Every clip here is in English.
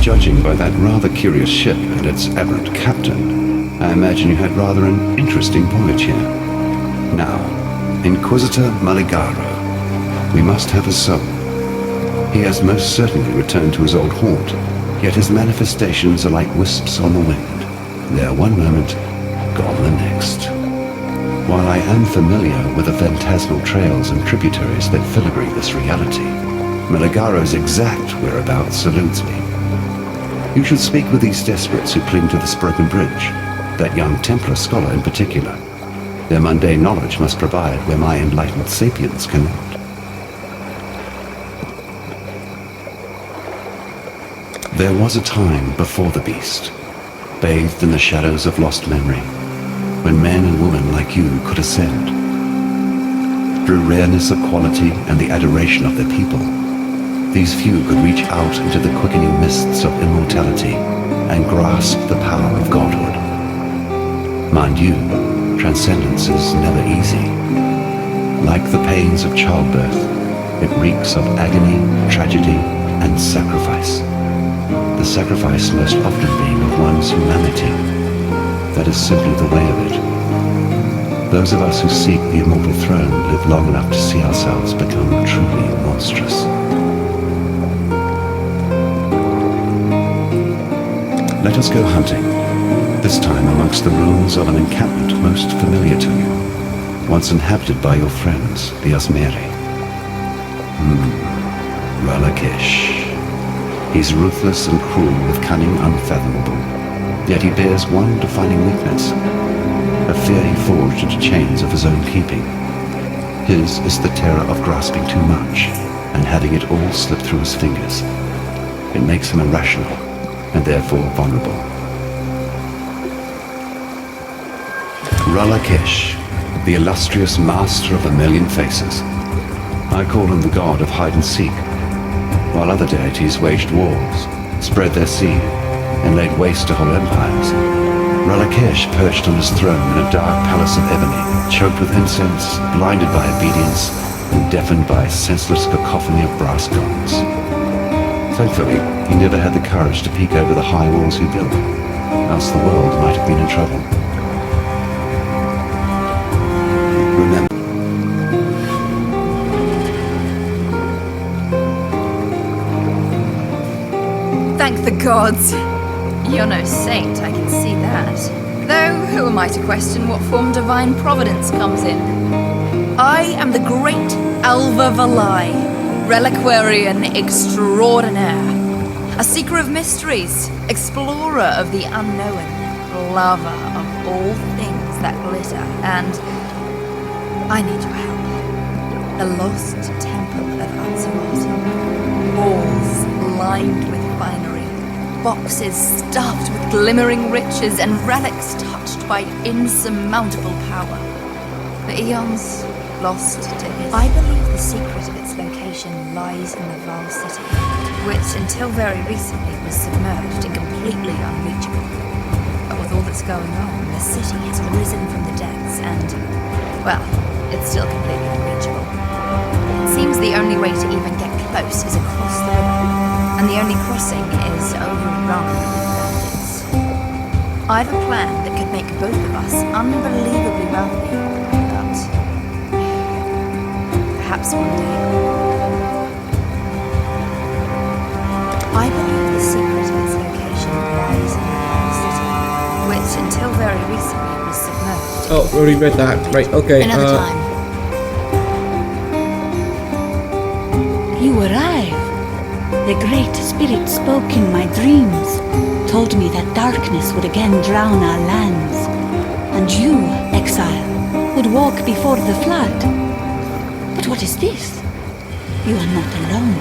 Judging by that rather curious ship and its aberrant captain, I imagine you had rather an interesting voyage here. Now, Inquisitor Maligaro, we must have his soul. He has most certainly returned to his old haunt, yet his manifestations are like wisps on the wind. There one moment, gone the next. While I am familiar with the phantasmal trails and tributaries that filigree this reality, Maligaro's exact whereabouts eludes me. You should speak with these desperates who cling to this broken bridge, that young Templar scholar in particular. Their mundane knowledge must provide where my enlightened sapiens cannot. There was a time before the beast, bathed in the shadows of lost memory, when men and women like you could ascend. Through rareness of quality and the adoration of their people, these few could reach out into the quickening mists of immortality and grasp the power of godhood. Mind you, transcendence is never easy. Like the pains of childbirth, it reeks of agony, tragedy, and sacrifice. The sacrifice most often being of one's humanity. That is simply the way of it. Those of us who seek the immortal throne live long enough to see ourselves become truly monstrous. Let us go hunting, this time amongst the ruins of an encampment most familiar to you, once inhabited by your friends, the Asmeri. Ralakesh. He's ruthless and cruel with cunning unfathomable, yet he bears one defining weakness, a fear he forged into chains of his own keeping. His is the terror of grasping too much and having it all slip through his fingers. It makes him irrational and therefore vulnerable. Ralakesh, the illustrious master of a million faces. I call him the god of hide and seek, while other deities waged wars, spread their seed, and laid waste to whole empires. Ralakesh perched on his throne in a dark palace of ebony, choked with incense, blinded by obedience, and deafened by a senseless cacophony of brass gongs. Thankfully, he never had the courage to peek over the high walls he built, else the world might have been in trouble. Remember, thank the gods! You're no saint, I can see that. Though, who am I to question what form divine providence comes in? I am the great Alva Valai, reliquarian extraordinaire. A seeker of mysteries, explorer of the unknown, lover of all things that glitter, and I need your help. The lost temple of Anzarati. Walls lined with finery, boxes stuffed with glimmering riches, and relics touched by insurmountable power. The eons lost to his... I believe the secret of its location lies in the Val City, which until very recently was submerged and completely unreachable. But with all that's going on, the city has risen from the depths and, well, it's still completely unreachable. It seems the only way to even get close is across the river, and the only crossing is overrun with bandits. I have a plan that could make both of us unbelievably wealthy, but perhaps one day. I believe the secret of its location lies in the city, which until very recently was submerged. Oh, we already read that. Right, okay. Another time. You arrive. The Great Spirit spoke in my dreams, told me that darkness would again drown our lands, and you, Exile, would walk before the flood. But what is this? You are not alone.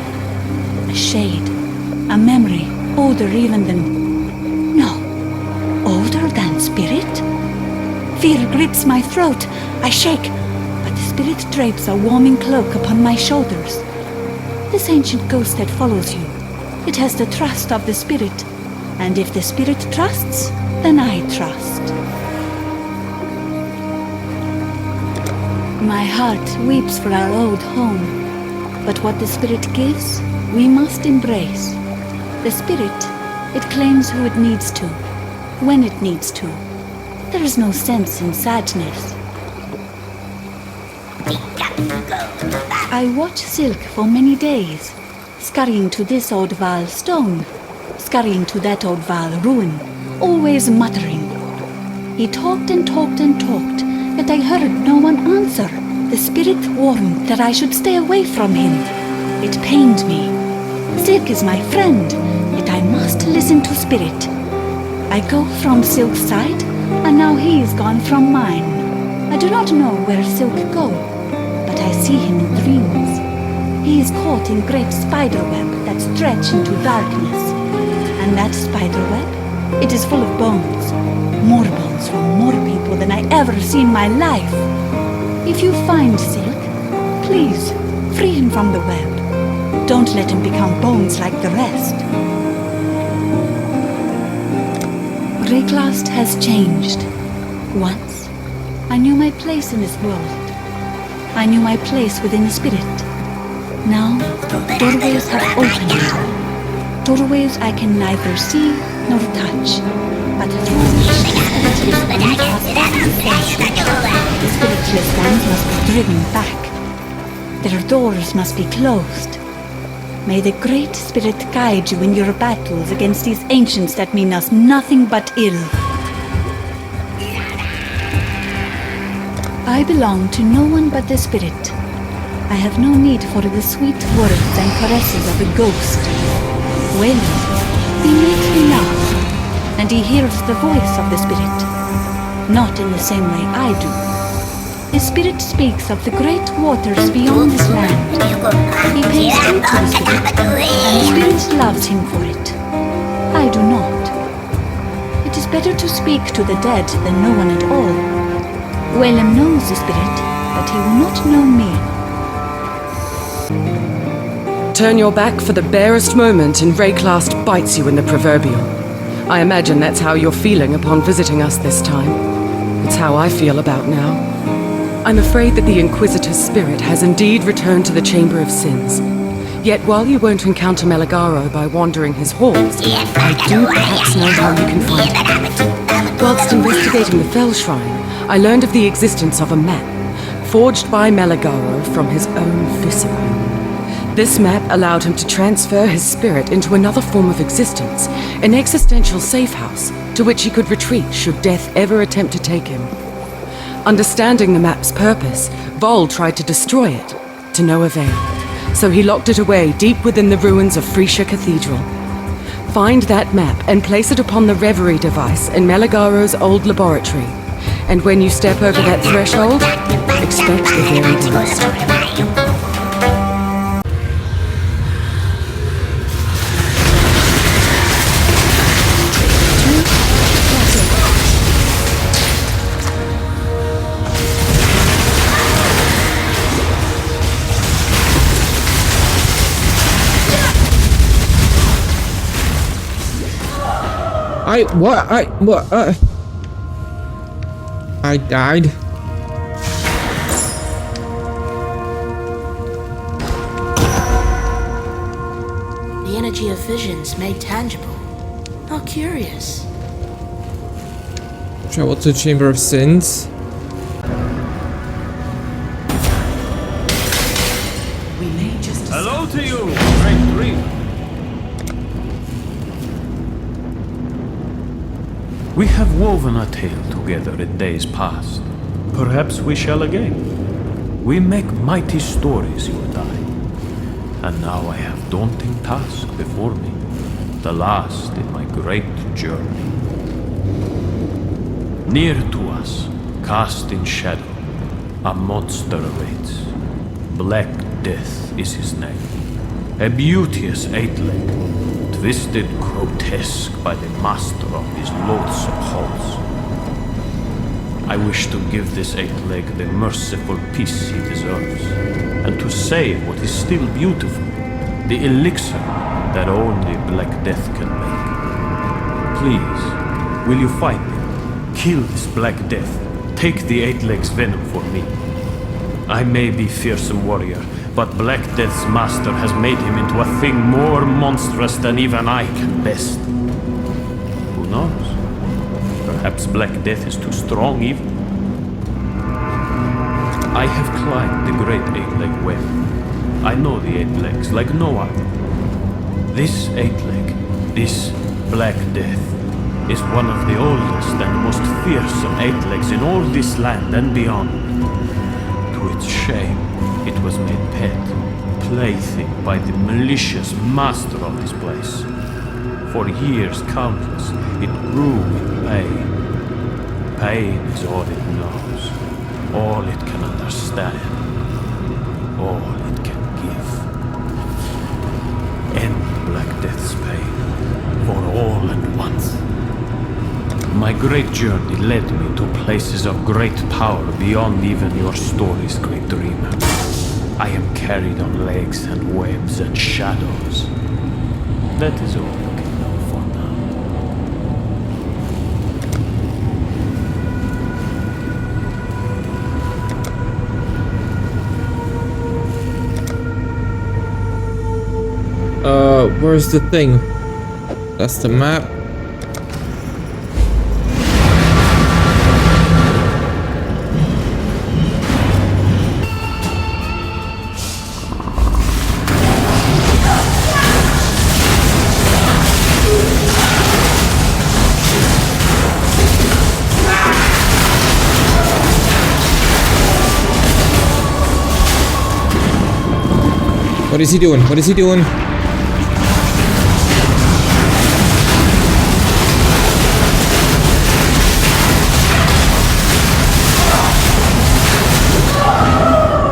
A shade, a memory, older even than... No, older than spirit? Fear grips my throat. I shake, but the spirit drapes a warming cloak upon my shoulders. This ancient ghost that follows you, it has the trust of the spirit, and if the spirit trusts, then I trust. My heart weeps for our old home, but what the spirit gives, we must embrace. The spirit It claims who it needs to, when it needs to. There is no sense in sadness. I watch Silk for many days, scurrying to this old Val stone, scurrying to that old Val ruin, always muttering. He talked and talked and talked, yet I heard no one answer. The spirit warned that I should stay away from him. It pained me. Silk is my friend, yet I must listen to spirit. I go from Silk's side, and now he is gone from mine. I do not know where Silk go, but I see him in dreams. He is caught in great spiderweb that stretch into darkness. And that spiderweb, it is full of bones. More bones from more people than I ever see in my life. If you find Silk, please, free him from the web. Don't let him become bones like the rest. Rayclast has changed. Once, I knew my place in this world. I knew my place within the spirit. Now, doorways have opened. Doorways I can neither see nor touch, but through which the spiritless ones must be driven back. Their doors must be closed. May the Great Spirit guide you in your battles against these ancients that mean us nothing but ill. I belong to no one but the Spirit. I have no need for the sweet words and caresses of a ghost. Well, he makes me laugh, and he hears the voice of the Spirit. Not in the same way I do. The Spirit speaks of the great waters beyond this land. He pays heed to the Spirit, and the Spirit loves him for it. I do not. It is better to speak to the dead than no one at all. Whalem knows the Spirit, but he will not know me. Turn your back for the barest moment and Rayclast bites you in the proverbial. I imagine that's how you're feeling upon visiting us this time. It's how I feel about now. I'm afraid that the Inquisitor's spirit has indeed returned to the Chamber of Sins. Yet while you won't encounter Meligaro by wandering his halls, I do perhaps know how you can find him. Whilst investigating the Fell Shrine, I learned of the existence of a map, forged by Meligaro from his own viscera. This map allowed him to transfer his spirit into another form of existence, an existential safe house to which he could retreat should death ever attempt to take him. Understanding the map's purpose, Vol tried to destroy it, to no avail. So he locked it away deep within the ruins of Frisia Cathedral. Find that map and place it upon the Reverie device in Meligaro's old laboratory. And when you step over that threshold, expect the very worst. I died. The energy of visions made tangible. How curious. Travel to the Chamber of Sins. We may just... Hello to you, great dream. We have woven a tale together in days past. Perhaps we shall again. We make mighty stories, you and I. And now I have daunting task before me, the last in my great journey. Near to us, cast in shadow, a monster awaits. Black Death is his name. A beauteous eight-leg, twisted grotesque by the master of his loathsome halls. I wish to give this eight-leg the merciful peace he deserves, and to save what is still beautiful, the elixir that only Black Death can make. Please, will you fight me? Kill this Black Death. Take the eight-leg's venom for me. I may be fearsome warrior, but Black Death's master has made him into a thing more monstrous than even I can best. Perhaps Black Death is too strong even. I have climbed the great eight-leg web. I know the eight legs like no other. This eight-leg, this Black Death, is one of the oldest and most fearsome eight-legs in all this land and beyond. To its shame, it was made pet, plaything by the malicious master of this place. For years countless, it grew in pain. Pain is all it knows, all it can understand, all it can give. End Black Death's pain, for all and once. My great journey led me to places of great power beyond even your stories, great dreamer. I am carried on legs and webs and shadows. That is all you can know for now. Where's the thing? That's the map. What is he doing? What is he doing?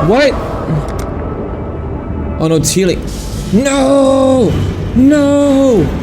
What? Oh no, it's healing. No! No!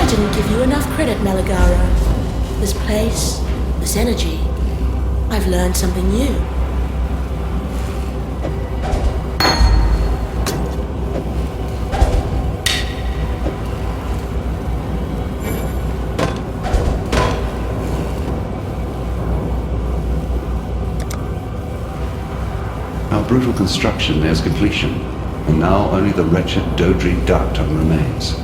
Didn't give you enough credit, Malagaro. This place, this energy, I've learned something new. Our brutal construction nears completion, and now only the wretched Dodri Dark Tongue remains.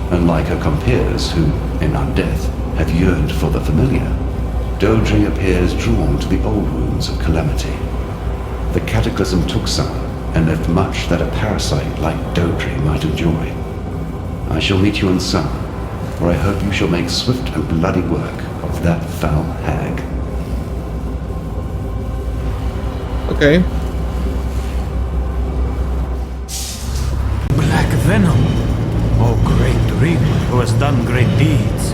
Unlike her compeers who, in undeath, have yearned for the familiar, Dodri appears drawn to the old wounds of calamity. The cataclysm took some, and left much that a parasite like Dodri might enjoy. I shall meet you in summer, where I hope you shall make swift and bloody work of that foul hag. Okay. Black venom! O great dreamer who has done great deeds,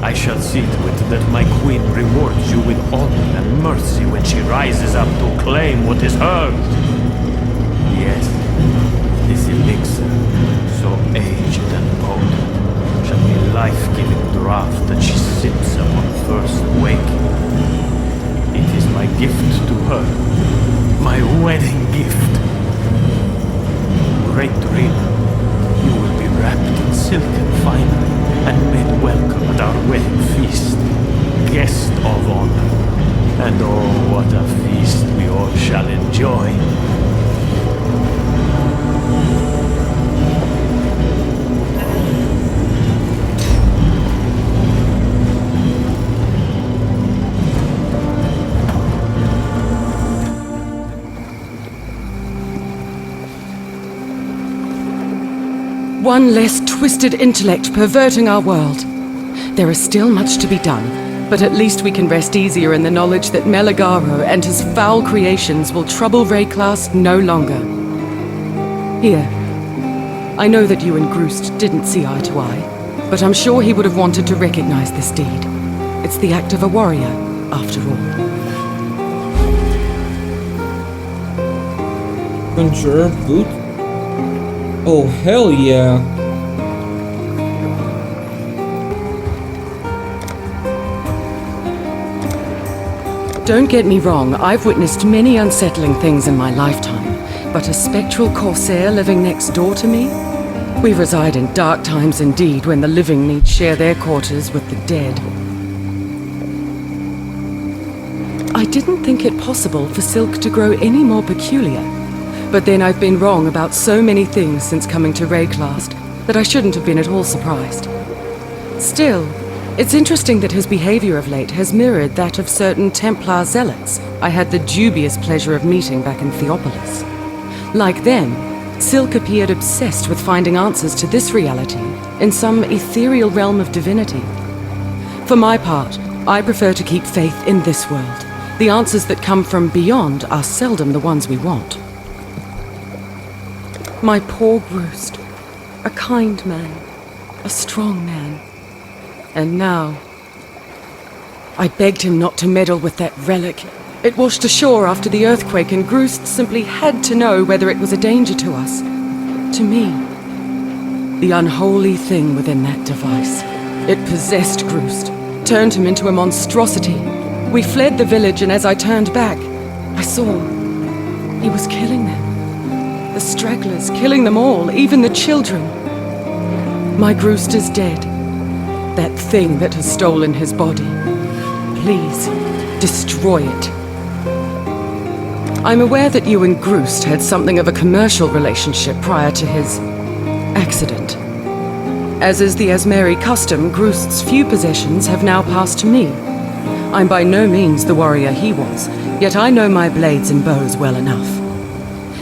I shall see to it that my queen rewards you with honor and mercy when she rises up to claim what is hers. Yes, this elixir, so aged and potent, shall be a life-giving draught that she sips upon first waking. It is my gift to her, my wedding gift. Great dreamer, you will be wrapped in silken finery, and made welcome at our wedding feast. Guest of honor. And oh, what a feast we all shall enjoy. One less twisted intellect perverting our world. There is still much to be done, but at least we can rest easier in the knowledge that Meligaro and his foul creations will trouble Rayclast no longer. Here, I know that you and Groost didn't see eye to eye, but I'm sure he would have wanted to recognize this deed. It's the act of a warrior, after all. Conjurer boot? Oh, hell yeah. Don't get me wrong, I've witnessed many unsettling things in my lifetime, but a spectral corsair living next door to me? We reside in dark times indeed, when the living need share their quarters with the dead. I didn't think it possible for Silk to grow any more peculiar. But then I've been wrong about so many things since coming to Rayclast that I shouldn't have been at all surprised. Still, it's interesting that his behavior of late has mirrored that of certain Templar zealots I had the dubious pleasure of meeting back in Theopolis. Like them, Silk appeared obsessed with finding answers to this reality in some ethereal realm of divinity. For my part, I prefer to keep faith in this world. The answers that come from beyond are seldom the ones we want. My poor Groost, a kind man, a strong man. And now, I begged him not to meddle with that relic. It washed ashore after the earthquake, and Groost simply had to know whether it was a danger to us. To me. The unholy thing within that device. It possessed Groost, turned him into a monstrosity. We fled the village, and as I turned back, I saw he was killing them. The stragglers, killing them all, even the children. My Groost is dead. That thing that has stolen his body. Please, destroy it. I'm aware that you and Groost had something of a commercial relationship prior to his accident. As is the Asmeri custom, Groost's few possessions have now passed to me. I'm by no means the warrior he was, yet I know my blades and bows well enough.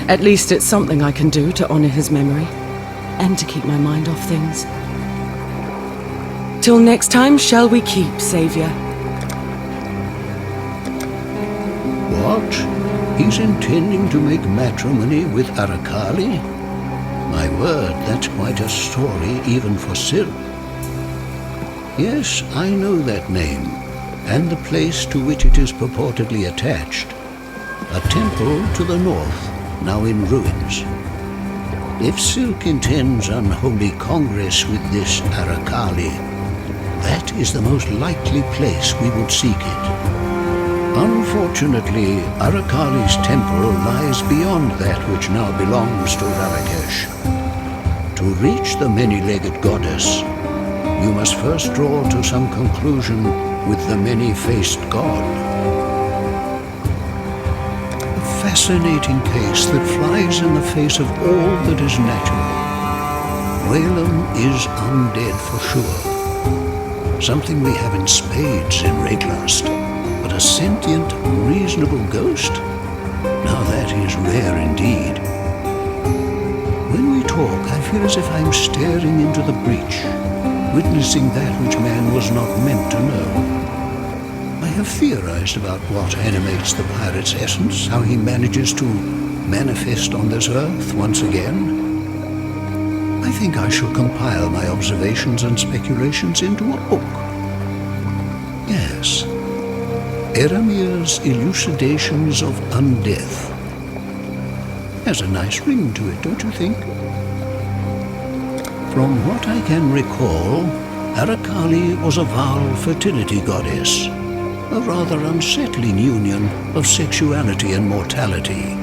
At least it's something I can do to honor his memory, and to keep my mind off things. Till next time, shall we keep, Savior? What? He's intending to make matrimony with Arakali? My word, that's quite a story even for Silk. Yes, I know that name, and the place to which it is purportedly attached. A temple to the north, now in ruins. If Silk intends unholy congress with this Arakali, that is the most likely place we would seek it. Unfortunately, Arakali's temple lies beyond that which now belongs to Ravakesh. To reach the many-legged goddess, you must first draw to some conclusion with the many-faced god. Fascinating case that flies in the face of all that is natural. Whalem is undead for sure. Something we have in spades in Rayclast. But a sentient, reasonable ghost? Now that is rare indeed. When we talk, I feel as if I'm staring into the breach, witnessing that which man was not meant to know. I have theorized about what animates the pirate's essence, how he manages to manifest on this earth once again. I think I shall compile my observations and speculations into a book. Yes, Eramir's Elucidations of Undeath. Has a nice ring to it, don't you think? From what I can recall, Arakali was a Val fertility goddess. A rather unsettling union of sexuality and mortality.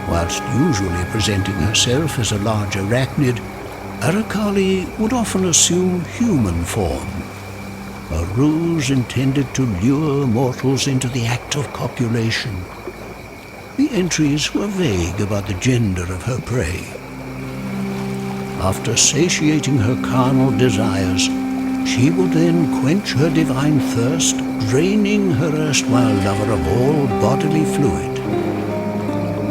Whilst usually presenting herself as a large arachnid, Arakali would often assume human form, a ruse intended to lure mortals into the act of copulation. The entries were vague about the gender of her prey. After satiating her carnal desires, she would then quench her divine thirst, draining her erstwhile lover of all bodily fluid.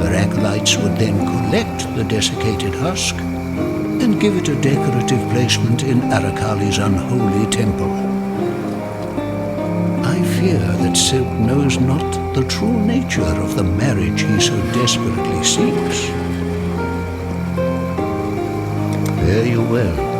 Her acolytes would then collect the desiccated husk and give it a decorative placement in Arakali's unholy temple. I fear that Silk knows not the true nature of the marriage he so desperately seeks. Fare you well.